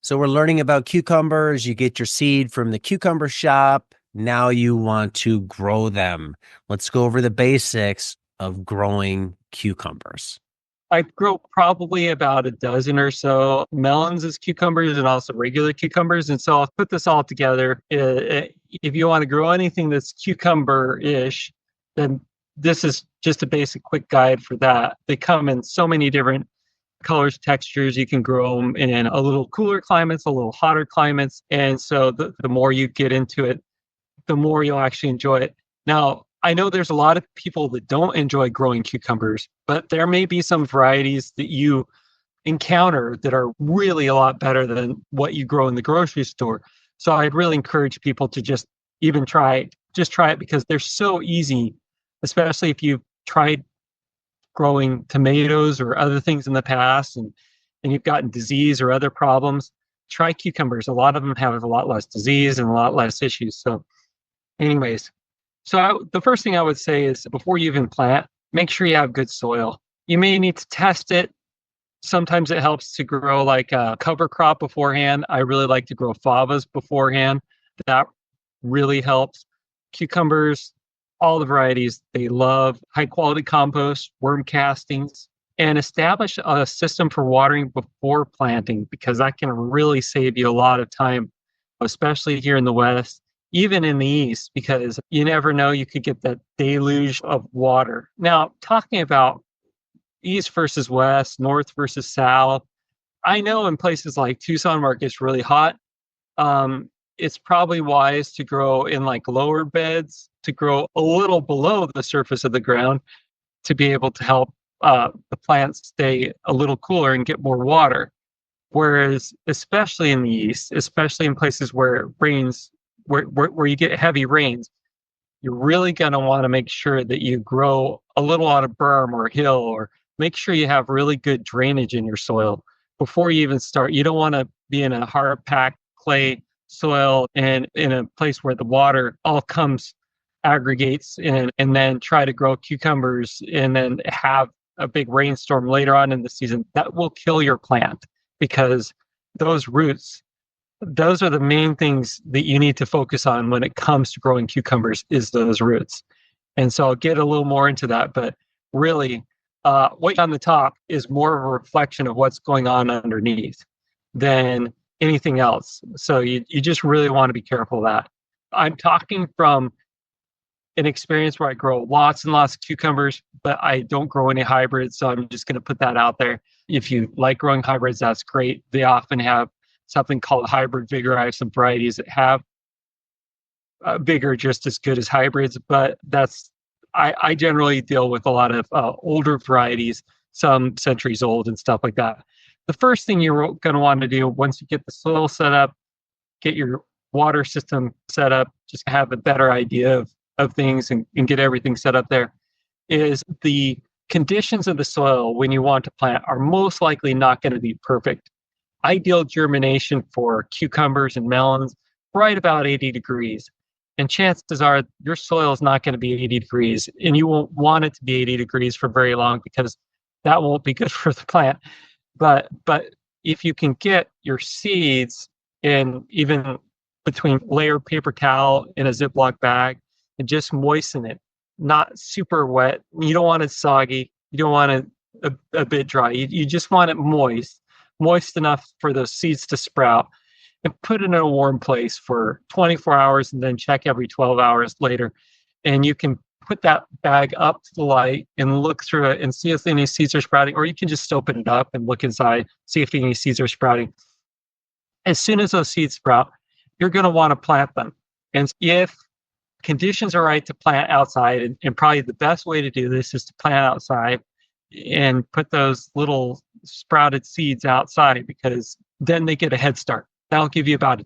So we're learning about cucumbers. You get your seed from the cucumber shop. Now you want to grow them. Let's go over the basics of growing cucumbers. I grow probably about a dozen or so melons as cucumbers and also regular cucumbers. And so I'll put this all together. If you want to grow anything that's cucumber-ish, then this is just a basic quick guide for that. They come in so many different colors, textures. You can grow them in a little cooler climates, a little hotter climates. And so the more you get into it, the more you'll actually enjoy it. Now, I know there's a lot of people that don't enjoy growing cucumbers, but there may be some varieties that you encounter that are really a lot better than what you grow in the grocery store. So I'd really encourage people to just even try it. Just try it because they're so easy, especially if you've tried growing tomatoes or other things in the past and you've gotten disease or other problems. Try cucumbers. A lot of them have a lot less disease and a lot less issues. So anyways, the first thing I would say is before you even plant, make sure you have good soil. You may need to test it. Sometimes it helps to grow like a cover crop beforehand. I really like to grow favas beforehand. That really helps. Cucumbers, all the varieties, they love high quality compost, worm castings, and establish a system for watering before planting because that can really save you a lot of time, especially here in the West, even in the East, because you never know, you could get that deluge of water. Now, talking about East versus West, North versus South, I know in places like Tucson where it gets really hot, it's probably wise to grow in like lower beds, to grow a little below the surface of the ground to be able to help the plants stay a little cooler and get more water. Whereas, especially in the East, especially in places where it rains, where you get heavy rains, you're really going to want to make sure that you grow a little on a berm or a hill, or make sure you have really good drainage in your soil before you even start. You don't want to be in a hard packed clay soil and in a place where the water all comes aggregates and then try to grow cucumbers and then have a big rainstorm later on in the season. That will kill your plant because those roots, those are the main things that you need to focus on when it comes to growing cucumbers is those roots. And so I'll get a little more into that, but really what's on the top is more of a reflection of what's going on underneath than anything else. So you just really want to be careful of that. I'm talking from an experience where I grow lots and lots of cucumbers, but I don't grow any hybrids. So I'm just going to put that out there. If you like growing hybrids, that's great. They often have something called hybrid vigor. I have some varieties that have vigor just as good as hybrids, but I generally deal with a lot of older varieties, some centuries old and stuff like that. The first thing you're going to want to do once you get the soil set up, get your water system set up, just have a better idea of things and get everything set up there, is the conditions of the soil when you want to plant are most likely not going to be perfect. Ideal germination for cucumbers and melons, right about 80 degrees. And chances are your soil is not going to be 80 degrees, and you won't want it to be 80 degrees for very long because that won't be good for the plant. But if you can get your seeds in even between layered paper towel in a Ziploc bag and just moisten it, not super wet. You don't want it soggy. You don't want it a bit dry. You just want it moist enough for those seeds to sprout, and put it in a warm place for 24 hours and then check every 12 hours later. And you can put that bag up to the light and look through it and see if any seeds are sprouting, or you can just open it up and look inside, see if any seeds are sprouting. As soon as those seeds sprout, you're going to want to plant them. And if conditions are right to plant outside, and probably the best way to do this is to plant outside and put those little sprouted seeds outside, because then they get a head start. That'll give you about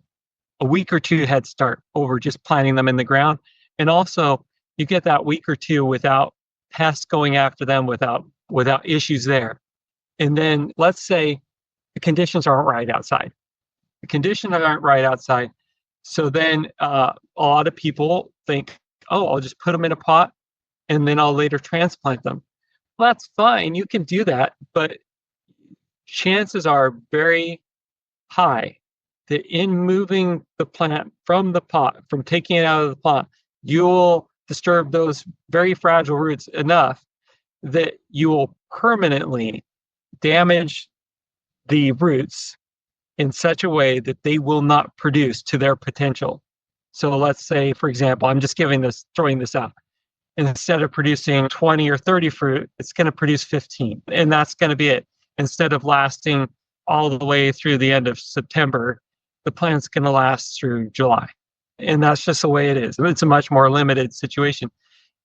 a week or two head start over just planting them in the ground. And also you get that week or two without pests going after them, without issues there. And then let's say the conditions aren't right outside. The conditions aren't right outside. So then a lot of people think, oh, I'll just put them in a pot and then I'll later transplant them. Well, that's fine. You can do that. But chances are very high that in moving the plant from the pot, from taking it out of the pot, you'll disturb those very fragile roots enough that you will permanently damage the roots in such a way that they will not produce to their potential. So let's say, for example, I'm just throwing this out. Instead of producing 20 or 30 fruit, it's going to produce 15. And that's going to be it. Instead of lasting all the way through the end of September, the plant's going to last through July. And that's just the way it is. It's a much more limited situation.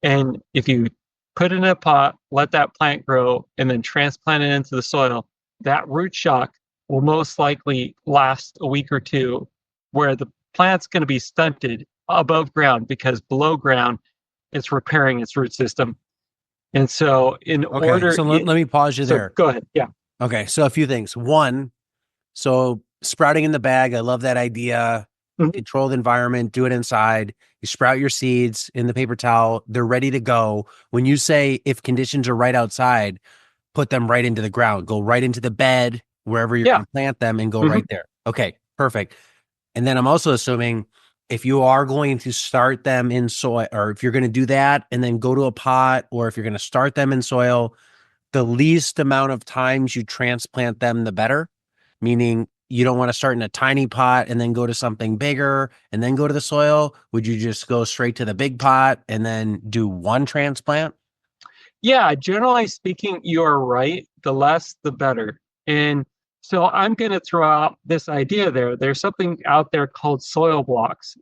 And if you put it in a pot, let that plant grow, and then transplant it into the soil, that root shock will most likely last a week or two, where the plant's going to be stunted above ground because below ground, it's repairing its root system. And so let me pause you there. Go ahead. Yeah. Okay. So a few things. One, so sprouting in the bag. I love that idea. Controlled environment, do it inside. You sprout your seeds in the paper towel. They're ready to go. When you say if conditions are right outside, put them right into the ground, go right into the bed, wherever you're going to plant them, and go right there. Okay, perfect. And then I'm also assuming if you are going to start them in soil, or if you're going to do that and then go to a pot, or if you're going to start them in soil, the least amount of times you transplant them, the better. Meaning you don't want to start in a tiny pot and then go to something bigger and then go to the soil. Would you just go straight to the big pot and then do one transplant? Yeah, generally speaking, you're right. The less, the better. And so I'm going to throw out this idea there. There's something out there called soil blocks.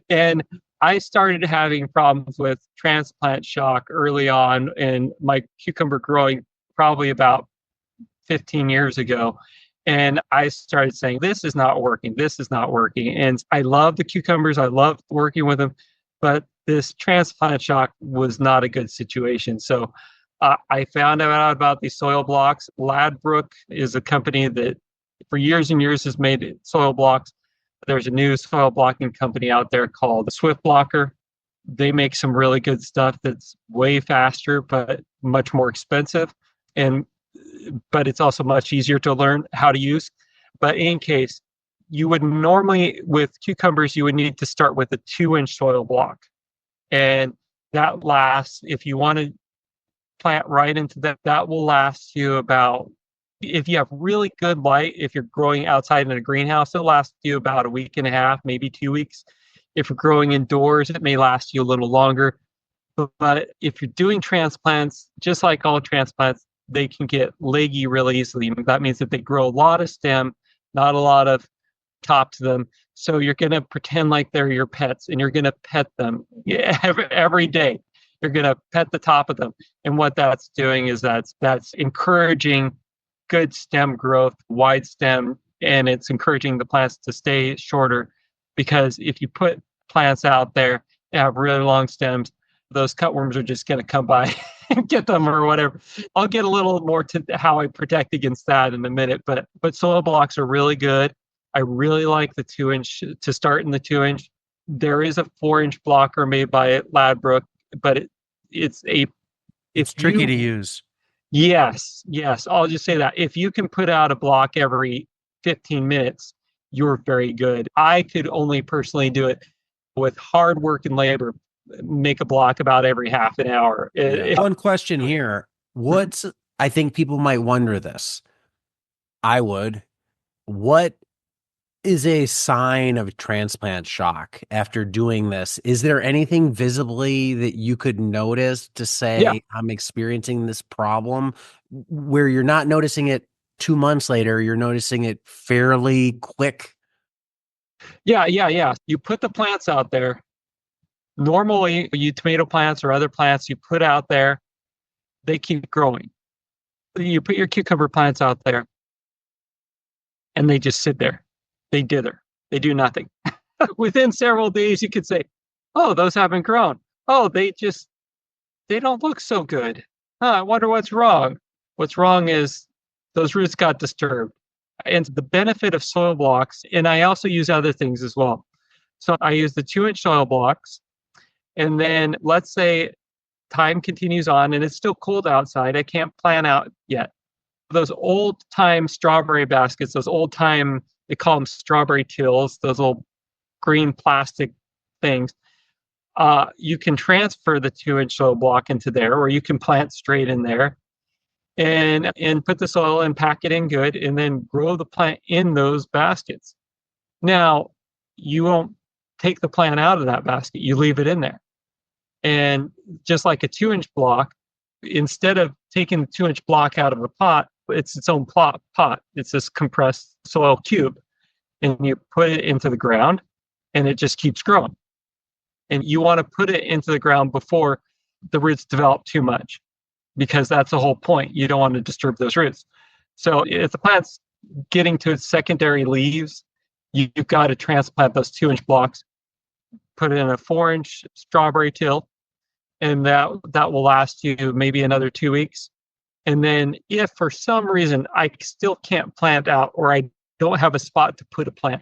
And I started having problems with transplant shock early on in my cucumber growing, probably about 15 years ago. And I started saying, this is not working. This is not working. And I love the cucumbers. I love working with them. But this transplant shock was not a good situation. So I found out about these soil blocks. Ladbrook is a company that for years and years has made soil blocks. There's a new soil blocking company out there called Swift Blocker. They make some really good stuff that's way faster, but much more expensive. But it's also much easier to learn how to use. But in case, you would normally, with cucumbers, you would need to start with a 2-inch soil block. And that lasts, if you want to plant right into that will last you about, if you have really good light, if you're growing outside in a greenhouse, it'll last you about a week and a half, maybe 2 weeks. If you're growing indoors, it may last you a little longer. But if you're doing transplants, just like all transplants, they can get leggy really easily. That means that they grow a lot of stem, not a lot of top to them. So you're going to pretend like they're your pets, and you're going to pet them every day. You're going to pet the top of them. And what that's doing is that's encouraging good stem growth, wide stem, and it's encouraging the plants to stay shorter. Because if you put plants out there and have really long stems, those cutworms are just going to come by and get them or whatever. I'll get a little more to how I protect against that in a minute, but soil blocks are really good. I really like the 2-inch to start in the 2-inch. There is a 4-inch blocker made by Ladbrook, but it's tricky to use. Yes. I'll just say that if you can put out a block every 15 minutes, you're very good. I could only personally do it with hard work and labor, make a block about every half an hour. One question here. I think people might wonder this. I would. What is a sign of transplant shock after doing this? Is there anything visibly that you could notice to say, I'm experiencing this problem, where you're not noticing it 2 months later, you're noticing it fairly quick? Yeah. You put the plants out there. Normally, tomato plants or other plants you put out there, they keep growing. You put your cucumber plants out there, and they just sit there. They dither. They do nothing. Within several days, you could say, oh, those haven't grown. Oh, they don't look so good. I wonder what's wrong. What's wrong is those roots got disturbed. And the benefit of soil blocks, and I also use other things as well. So I use the 2-inch soil blocks. And then let's say time continues on and it's still cold outside. I can't plant out yet. Those old time strawberry baskets, those old time They call them strawberry tills, those little green plastic things. You can transfer the 2-inch soil block into there, or you can plant straight in there and put the soil and pack it in good, and then grow the plant in those baskets. Now, you won't take the plant out of that basket, you leave it in there. And just like a 2-inch block, instead of taking the 2-inch block out of the pot, it's its own pot. It's this compressed soil cube. And you put it into the ground and it just keeps growing. And you want to put it into the ground before the roots develop too much, because that's the whole point. You don't want to disturb those roots. So if the plant's getting to its secondary leaves, you've got to transplant those 2-inch blocks, put it in a 4-inch strawberry till, and that will last you maybe another 2 weeks. And then if for some reason I still can't plant out, or I don't have a spot to put a plant,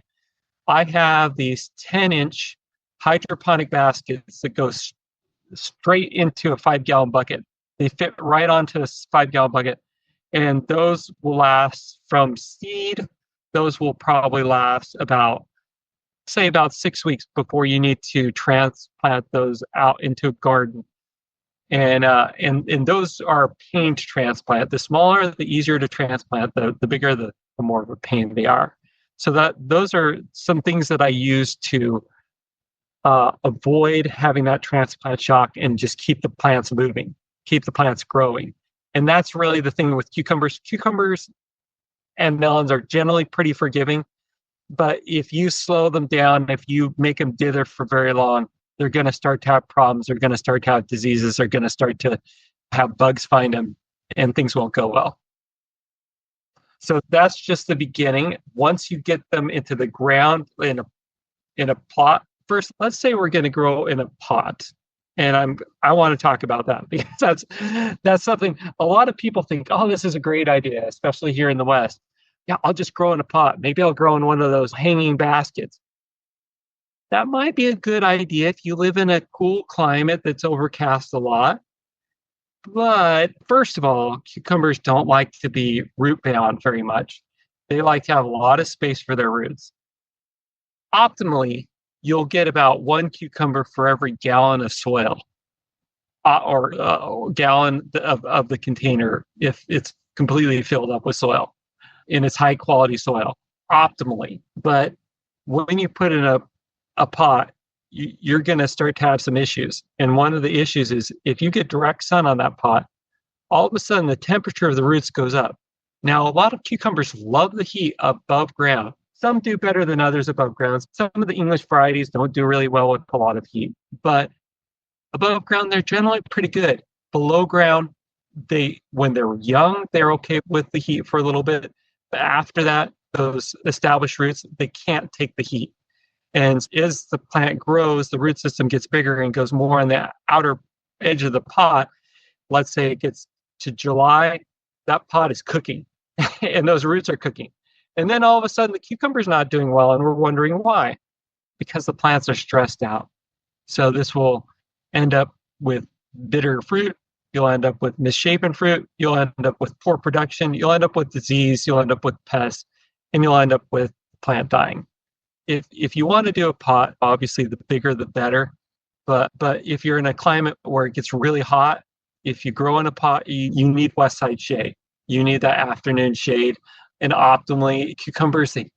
I have these 10-inch hydroponic baskets that go straight into a 5-gallon bucket. They fit right onto a 5-gallon bucket. And those will last from seed. Those will probably last about 6 weeks before you need to transplant those out into a garden. And those are a pain to transplant. The smaller, the easier to transplant. The bigger, the more of a pain they are. So those are some things that I use to avoid having that transplant shock and just keep the plants moving, keep the plants growing. And that's really the thing with cucumbers. Cucumbers and melons are generally pretty forgiving, but if you slow them down, if you make them dither for very long, they're going to start to have problems. They're going to start to have diseases. They're going to start to have bugs find them, and things won't go well. So that's just the beginning. Once you get them into the ground in a pot, first, let's say we're going to grow in a pot. And I want to talk about that, because that's something a lot of people think, oh, this is a great idea, especially here in the West. Yeah, I'll just grow in a pot. Maybe I'll grow in one of those hanging baskets. That might be a good idea if you live in a cool climate that's overcast a lot. But first of all, cucumbers don't like to be root bound very much. They like to have a lot of space for their roots. Optimally, you'll get about 1 cucumber for every gallon of soil, or gallon of the container if it's completely filled up with soil, and it's high quality soil, optimally. But when you put in a pot, you're going to start to have some issues. And one of the issues is if you get direct sun on that pot, all of a sudden the temperature of the roots goes up. Now, a lot of cucumbers love the heat above ground. Some do better than others above ground. Some of the English varieties don't do really well with a lot of heat, but above ground, they're generally pretty good. Below ground, when they're young, they're okay with the heat for a little bit. But after that, those established roots, they can't take the heat. And as the plant grows, the root system gets bigger and goes more on the outer edge of the pot. Let's say it gets to July, that pot is cooking and those roots are cooking. And then all of a sudden the cucumber's not doing well, and we're wondering why. Because the plants are stressed out. So this will end up with bitter fruit. You'll end up with misshapen fruit. You'll end up with poor production. You'll end up with disease. You'll end up with pests. And you'll end up with plant dying. If you want to do a pot, obviously the bigger the better. But if you're in a climate where it gets really hot, if you grow in a pot, you need west side shade. You need that afternoon shade. And optimally, cucumbers, they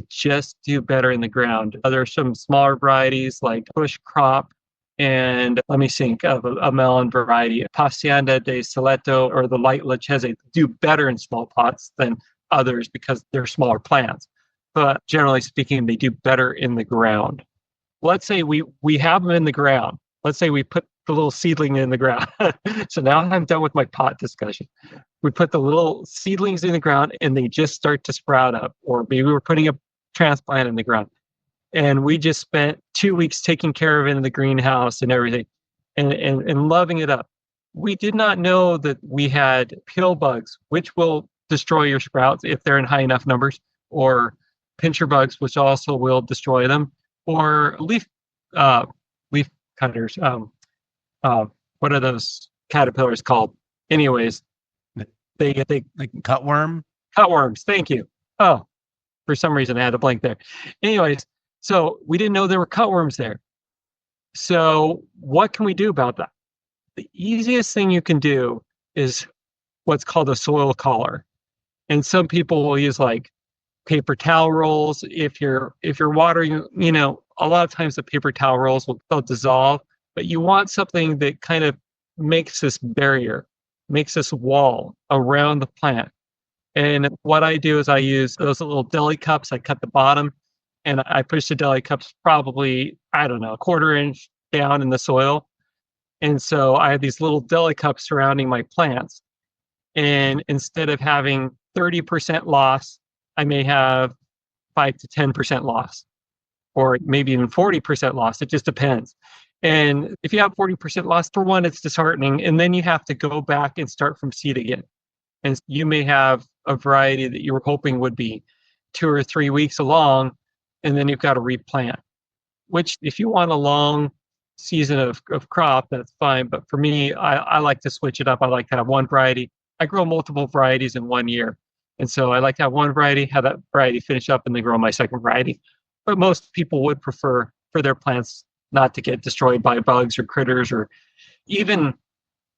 just do better in the ground. There are some smaller varieties like bush crop, and let me think of a melon variety, Hacienda de Saleto or the light Lechese, do better in small pots than others because they're smaller plants. But generally speaking, they do better in the ground. Let's say we have them in the ground. Let's say we put the little seedling in the ground. So now I'm done with my pot discussion. We put the little seedlings in the ground and they just start to sprout up. Or maybe we're putting a transplant in the ground. And we just spent 2 weeks taking care of it in the greenhouse and everything and loving it up. We did not know that we had pill bugs, which will destroy your sprouts if they're in high enough numbers, or pincher bugs, which also will destroy them, or leaf cutters. What are those caterpillars called? Anyways, they like cutworm. Cutworms. Thank you. Oh, For some reason, I had a blank there. Anyways, so we didn't know there were cutworms there. So what can we do about that? The easiest thing you can do is what's called a soil collar. And some people will use like paper towel rolls. If you're watering, a lot of times the paper towel rolls they'll dissolve, but you want something that kind of makes this barrier, makes this wall around the plant. And what I do is I use those little deli cups. I cut the bottom and I push the deli cups probably, I don't know, a quarter inch down in the soil. And so I have these little deli cups surrounding my plants. And instead of having 30% loss, I may have 5 to 10% loss, or maybe even 40% loss. It just depends. And if you have 40% loss, for one, it's disheartening. And then you have to go back and start from seed again. And you may have a variety that you were hoping would be 2 or 3 weeks along, and then you've got to replant, which if you want a long season of crop, that's fine. But for me, I like to switch it up. I like to have one variety. I grow multiple varieties in 1 year. And so I like to have one variety, have that variety finish up, and then grow my second variety. But most people would prefer for their plants not to get destroyed by bugs or critters, or even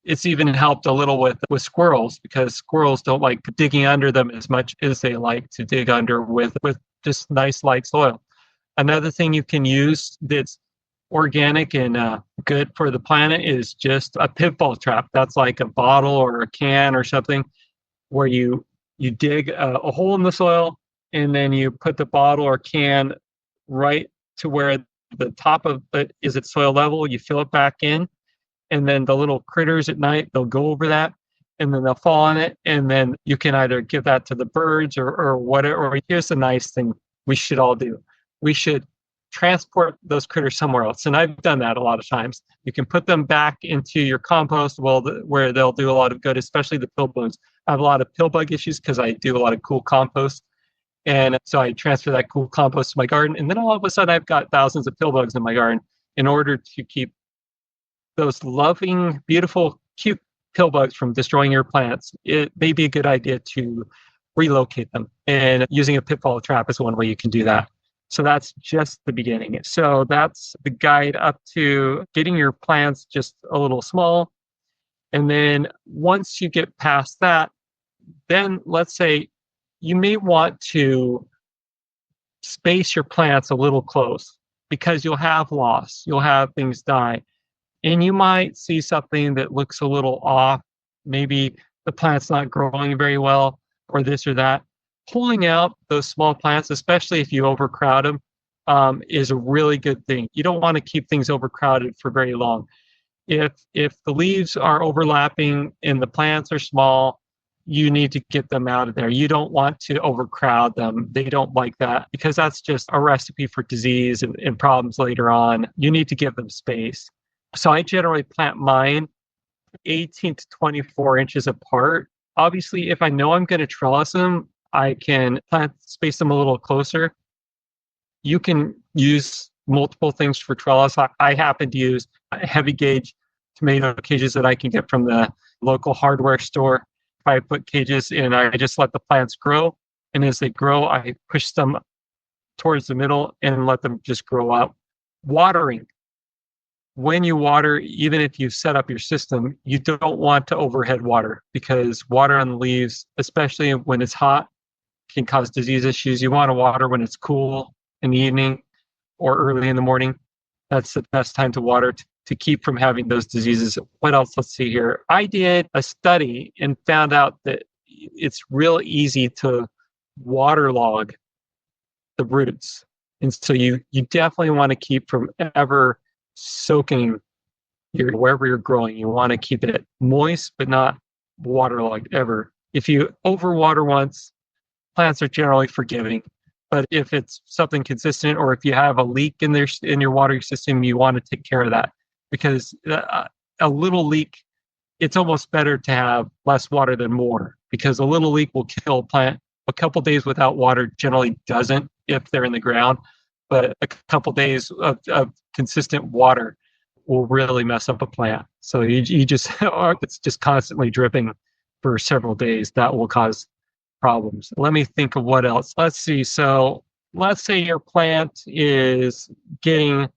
it's even helped a little with squirrels, because squirrels don't like digging under them as much as they like to dig under with just nice light soil. Another thing you can use that's organic and good for the planet is just a pitfall trap. That's like a bottle or a can or something where you dig a hole in the soil, and then you put the bottle or can right to where the top of it is at soil level. You fill it back in, and then the little critters at night, they'll go over that, and then they'll fall on it, and then you can either give that to the birds or whatever. Or here's the nice thing we should all do. We should transport those critters somewhere else. And I've done that a lot of times. You can put them back into your compost, where they'll do a lot of good, especially the pill bugs. I have a lot of pill bug issues because I do a lot of cool compost. And so I transfer that cool compost to my garden. And then all of a sudden, I've got thousands of pill bugs in my garden. In order to keep those loving, beautiful, cute pill bugs from destroying your plants, it may be a good idea to relocate them. And using a pitfall trap is one way you can do that. So that's just the beginning. So that's the guide up to getting your plants just a little small. And then once you get past that, then let's say you may want to space your plants a little close, because you'll have loss, you'll have things die. And you might see something that looks a little off. Maybe the plant's not growing very well, or this or that. Pulling out those small plants, especially if you overcrowd them, is a really good thing. You don't want to keep things overcrowded for very long. If the leaves are overlapping and the plants are small, you need to get them out of there. You don't want to overcrowd them. They don't like that, because that's just a recipe for disease and problems later on. You need to give them space. So I generally plant mine 18 to 24 inches apart. Obviously, if I know I'm going to trellis them, I can space them a little closer. You can use multiple things for trellis. I happen to use heavy gauge tomato cages that I can get from the local hardware store. If I put cages in, I just let the plants grow. And as they grow, I push them towards the middle and let them just grow up. Watering. When you water, even if you set up your system, you don't want to overhead water, because water on the leaves, especially when it's hot, can cause disease issues. You want to water when it's cool in the evening or early in the morning. That's the best time to water to keep from having those diseases. What else? Let's see here. I did a study and found out that it's real easy to waterlog the roots. And so you definitely want to keep from ever soaking wherever you're growing. You want to keep it moist, but not waterlogged ever. If you overwater once, plants are generally forgiving. But if it's something consistent, or if you have a leak in your water system, you want to take care of that, because a little leak, it's almost better to have less water than more, because a little leak will kill a plant. A couple days without water generally doesn't, if they're in the ground, but a couple days of consistent water will really mess up a plant. So you just it's just constantly dripping for several days. That will cause problems. Let me think of what else. Let's see. So let's say your plant is getting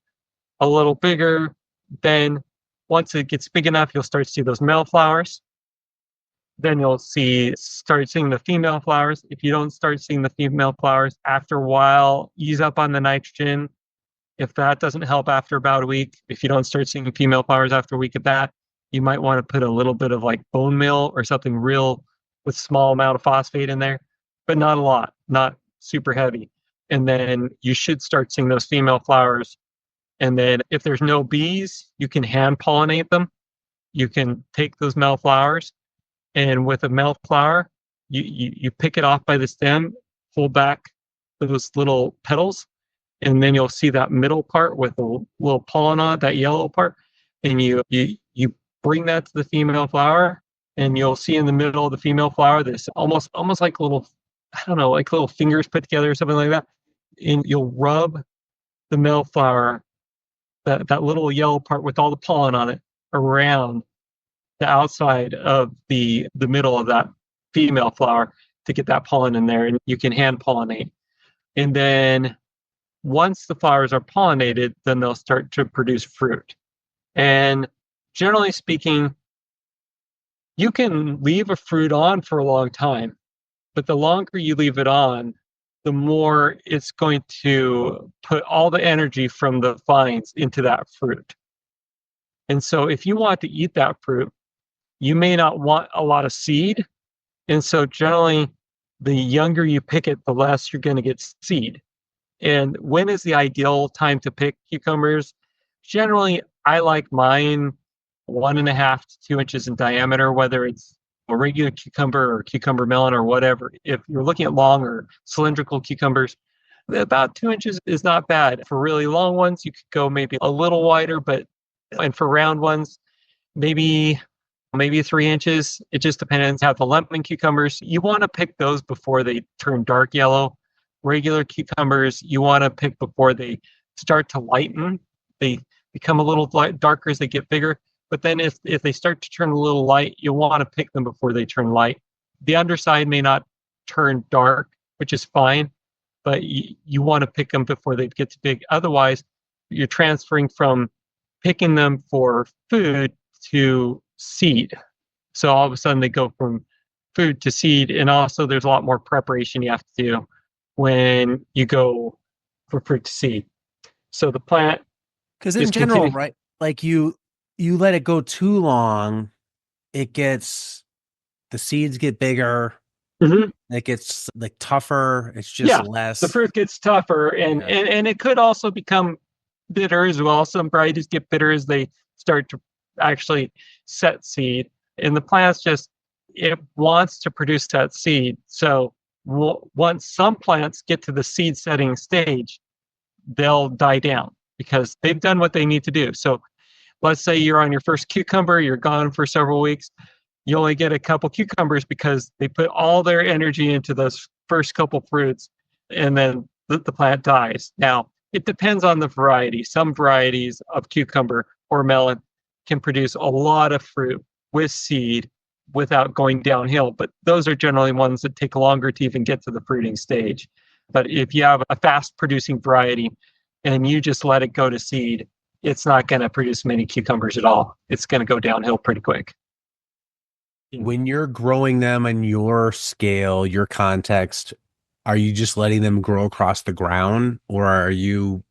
a little bigger. Then once it gets big enough, you'll start to see those male flowers. Then you'll start seeing the female flowers. If you don't start seeing the female flowers after a while, ease up on the nitrogen. If that doesn't help after about a week, if you don't start seeing female flowers after a week of that, you might want to put a little bit of like bone meal or something real with small amount of phosphate in there, but not a lot, not super heavy. And then you should start seeing those female flowers. And then if there's no bees, you can hand pollinate them. You can take those male flowers, and with a male flower, you pick it off by the stem, pull back those little petals, and then you'll see that middle part with a little pollen on it, that yellow part, and you bring that to the female flower, and you'll see in the middle of the female flower this almost like little, I don't know, like little fingers put together or something like that, and you'll rub the male flower, that little yellow part with all the pollen on it, around the outside of the middle of that female flower to get that pollen in there, and you can hand pollinate. And then once the flowers are pollinated, then they'll start to produce fruit. And generally speaking, you can leave a fruit on for a long time, but the longer you leave it on, the more it's going to put all the energy from the vines into that fruit. And so if you want to eat that fruit, you may not want a lot of seed. And so generally, the younger you pick it, the less you're going to get seed. And when is the ideal time to pick cucumbers? Generally, I like mine 1.5 to 2 inches in diameter, whether it's a regular cucumber or cucumber melon or whatever. If you're looking at long or cylindrical cucumbers, about 2 inches is not bad. For really long ones, you could go maybe a little wider, and for round ones, maybe 3 inches. It just depends. How the lemon cucumbers, you want to pick those before they turn dark yellow. Regular cucumbers, you want to pick before they start to lighten. They become a little darker as they get bigger. But then if they start to turn a little light, you want to pick them before they turn light. The underside may not turn dark, which is fine, but you want to pick them before they get too big. Otherwise, you're transferring from picking them for food to seed. So all of a sudden they go from food to seed, and also there's a lot more preparation you have to do when you go for fruit to seed. So the plant because is in general, continuing. right? Like you let it go too long, the seeds get bigger. Mm-hmm. It gets like tougher. It's just Yeah, the less. fruit gets tougher, Yeah. and it could also become bitter as well. Some varieties get bitter as they start to actually set seed, and the plant's just, it wants to produce that seed. So once some plants get to the seed setting stage, they'll die down because they've done what they need to do. So let's say you're on your first cucumber, you're gone for several weeks, you only get a couple cucumbers because they put all their energy into those first couple fruits, and then the plant dies. Now, it depends on the variety. Some varieties of cucumber or melon can produce a lot of fruit with seed without going downhill, but those are generally ones that take longer to even get to the fruiting stage. But if you have a fast producing variety and you just let it go to seed, it's not going to produce many cucumbers at all. It's going to go downhill pretty quick. When you're growing them in your scale, your context, are you just letting them grow across the ground, or are you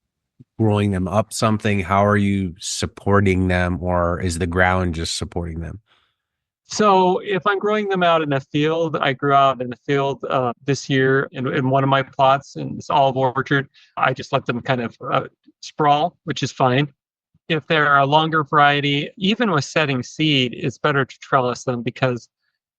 growing them up something? How are you supporting them, or is the ground just supporting them? So if I'm growing them out in a field, I grew out in a field this year in one of my plots in this olive orchard. I just let them kind of sprawl, which is fine. If they're a longer variety, even with setting seed, it's better to trellis them, because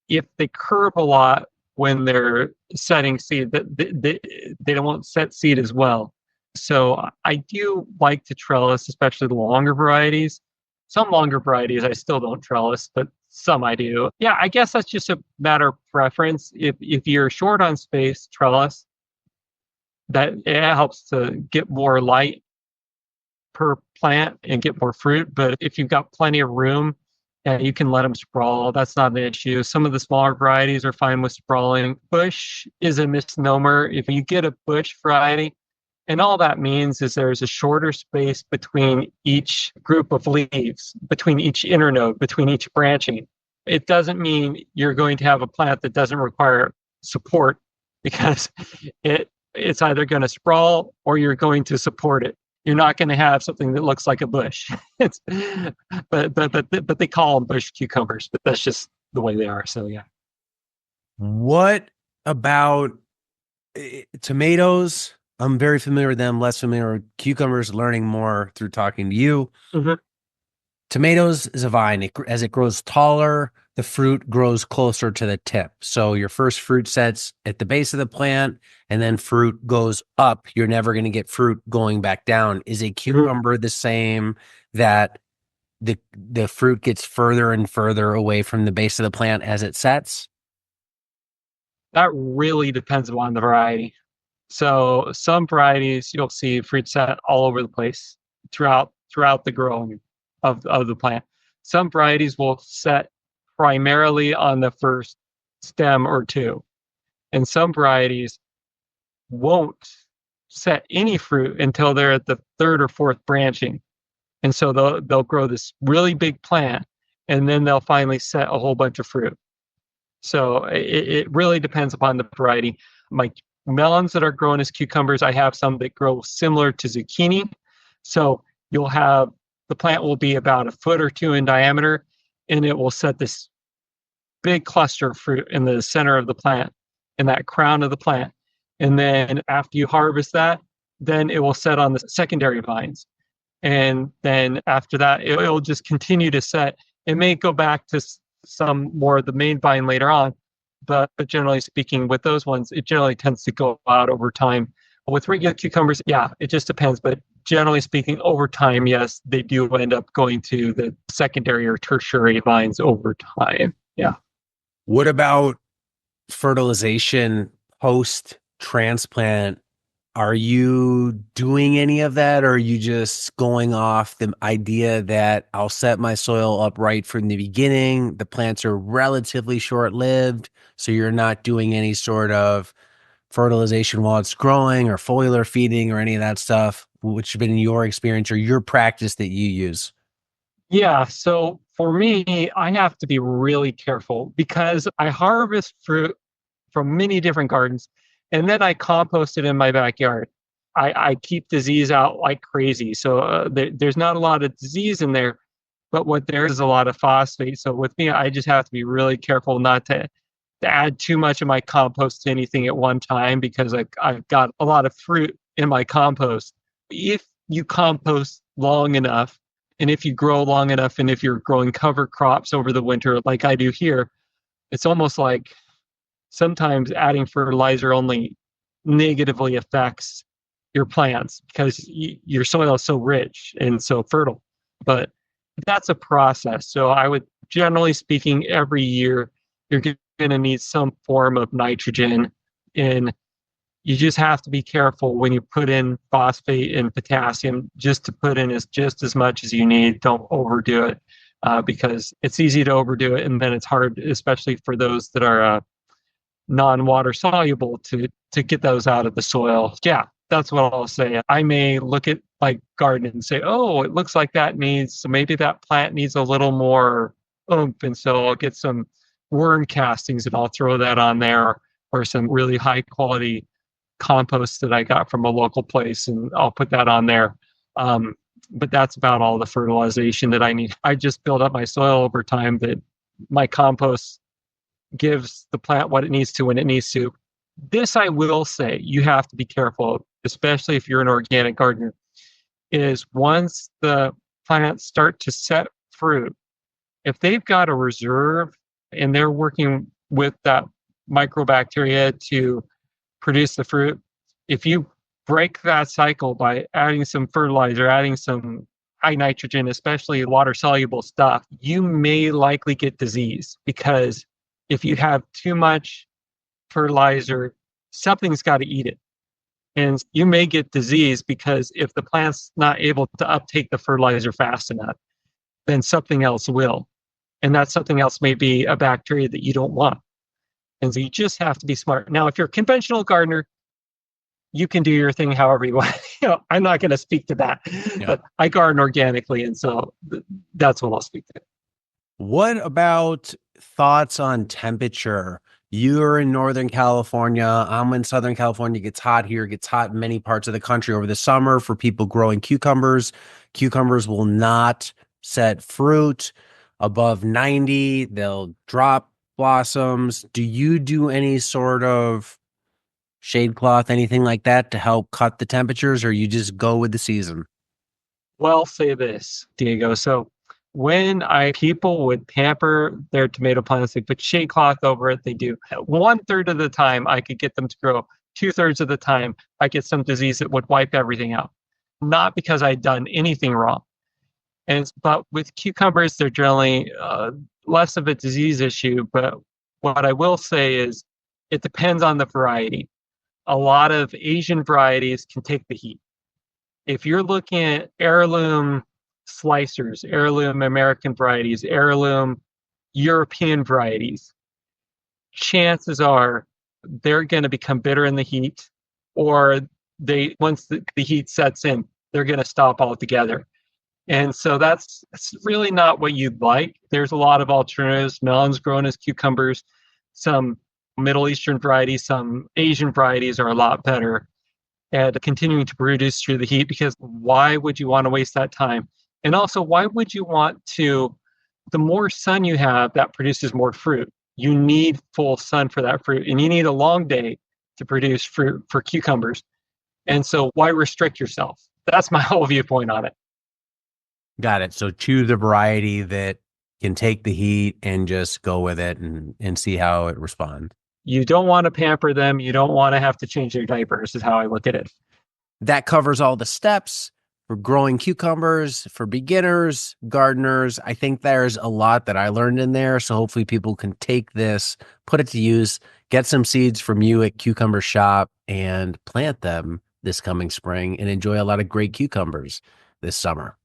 if they curve a lot when they're setting seed, they won't set seed as well. So I do like to trellis, especially the longer varieties. Some longer varieties I still don't trellis, but some I do. Yeah, I guess that's just a matter of preference. If you're short on space, trellis. That it helps to get more light per plant and get more fruit. But if you've got plenty of room, Yeah, you can let them sprawl. That's not an issue. Some of the smaller varieties are fine with sprawling. Bush is a misnomer. If you get a bush variety, and all that means is there's a shorter space between each group of leaves, between each internode, between each branching. It doesn't mean you're going to have a plant that doesn't require support, because it's either going to sprawl or you're going to support it. You're not going to have something that looks like a bush. It's, but they call them bush cucumbers, but that's just the way they are. So yeah. What about tomatoes? I'm very familiar with them, less familiar with cucumbers, learning more through talking to you. Mm-hmm. Tomatoes is a vine. As it grows taller, the fruit grows closer to the tip. So your first fruit sets at the base of the plant, and then fruit goes up. You're never going to get fruit going back down. Is a cucumber the same, that the fruit gets further and further away from the base of the plant as it sets? That really depends upon the variety. So some varieties you'll see fruit set all over the place throughout the growing of the plant. Some varieties will set primarily on the first stem or two, and some varieties won't set any fruit until they're at the third or fourth branching. And so they'll grow this really big plant, and then they'll finally set a whole bunch of fruit. So it really depends upon the variety. My melons that are grown as cucumbers, I have some that grow similar to zucchini. So you'll have, the plant will be about a foot or two in diameter, and it will set this big cluster of fruit in the center of the plant, in that crown of the plant. And then after you harvest that, then it will set on the secondary vines. And then after that, it'll just continue to set. It may go back to some more of the main vine later on, but generally speaking, with those ones, it generally tends to go out over time. With regular cucumbers, yeah, it just depends. But generally speaking, over time, yes, they do end up going to the secondary or tertiary vines over time. Yeah. What about fertilization post transplant? Are you doing any of that, or are you just going off the idea that I'll set my soil up right from the beginning? The plants are relatively short-lived, so you're not doing any sort of fertilization while it's growing or foliar feeding or any of that stuff, which has been your experience or your practice that you use? Yeah. So for me, I have to be really careful because I harvest fruit from many different gardens, and then I compost it in my backyard. I keep disease out like crazy. So there's not a lot of disease in there, but what there is a lot of phosphate. So with me, I just have to be really careful not to add too much of my compost to anything at one time, because I've got a lot of fruit in my compost. If you compost long enough, and if you grow long enough, and if you're growing cover crops over the winter, like I do here, it's almost like sometimes adding fertilizer only negatively affects your plants because your soil is so rich and so fertile. But that's a process. So I would, generally speaking, every year you're going to need some form of nitrogen, and you just have to be careful when you put in phosphate and potassium, just to put in just as much as you need. Don't overdo it, because it's easy to overdo it, and then it's hard, especially for those that are non-water soluble, to get those out of the soil. Yeah, that's what I'll say. I may look at my garden and say, oh, it looks like so maybe that plant needs a little more oomph, and so I'll get some worm castings and I'll throw that on there, or some really high quality compost that I got from a local place, and I'll put that on there. But that's about all the fertilization that I need. I just build up my soil over time, that my compost gives the plant what it needs to when it needs to. This, I will say, you have to be careful, especially if you're an organic gardener, is once the plants start to set fruit, if they've got a reserve and they're working with that microbacteria to produce the fruit, if you break that cycle by adding some fertilizer, adding some high nitrogen, especially water soluble stuff, you may likely get disease, because if you have too much fertilizer, something's got to eat it. And you may get disease because if the plant's not able to uptake the fertilizer fast enough, then something else will. And that's something else, maybe a bacteria that you don't want. And so you just have to be smart. Now, if you're a conventional gardener, you can do your thing however you want. I'm not going to speak to that, Yeah. but I garden organically, and so that's what I'll speak to. What about thoughts on temperature? You're in Northern California. I'm in Southern California. It gets hot here. It gets hot in many parts of the country over the summer for people growing cucumbers. Cucumbers will not set fruit above 90. They'll drop blossoms. Do you do any sort of shade cloth, anything like that to help cut the temperatures, or you just go with the season? Well, say this, Diego. So when I people would pamper their tomato plants, they put shade cloth over it. They do 1/3 of the time I could get them to grow. 2/3 of the time I get some disease that would wipe everything out. Not because I'd done anything wrong. But with cucumbers, they're generally less of a disease issue. But what I will say is it depends on the variety. A lot of Asian varieties can take the heat. If you're looking at heirloom slicers, heirloom American varieties, heirloom European varieties, chances are they're going to become bitter in the heat, or they once the heat sets in, they're going to stop altogether. And so that's really not what you'd like. There's a lot of alternatives, melons grown as cucumbers, some Middle Eastern varieties, some Asian varieties are a lot better at continuing to produce through the heat, because why would you want to waste that time? And also, why would you want to? The more sun you have, that produces more fruit. You need full sun for that fruit, and you need a long day to produce fruit for cucumbers. And so, why restrict yourself? That's my whole viewpoint on it. Got it. So choose a variety that can take the heat and just go with it and see how it responds. You don't want to pamper them. You don't want to have to change their diapers, is how I look at it. That covers all the steps for growing cucumbers for beginners, gardeners. I think there's a lot that I learned in there. So hopefully people can take this, put it to use, get some seeds from you at Cucumber Shop and plant them this coming spring and enjoy a lot of great cucumbers this summer.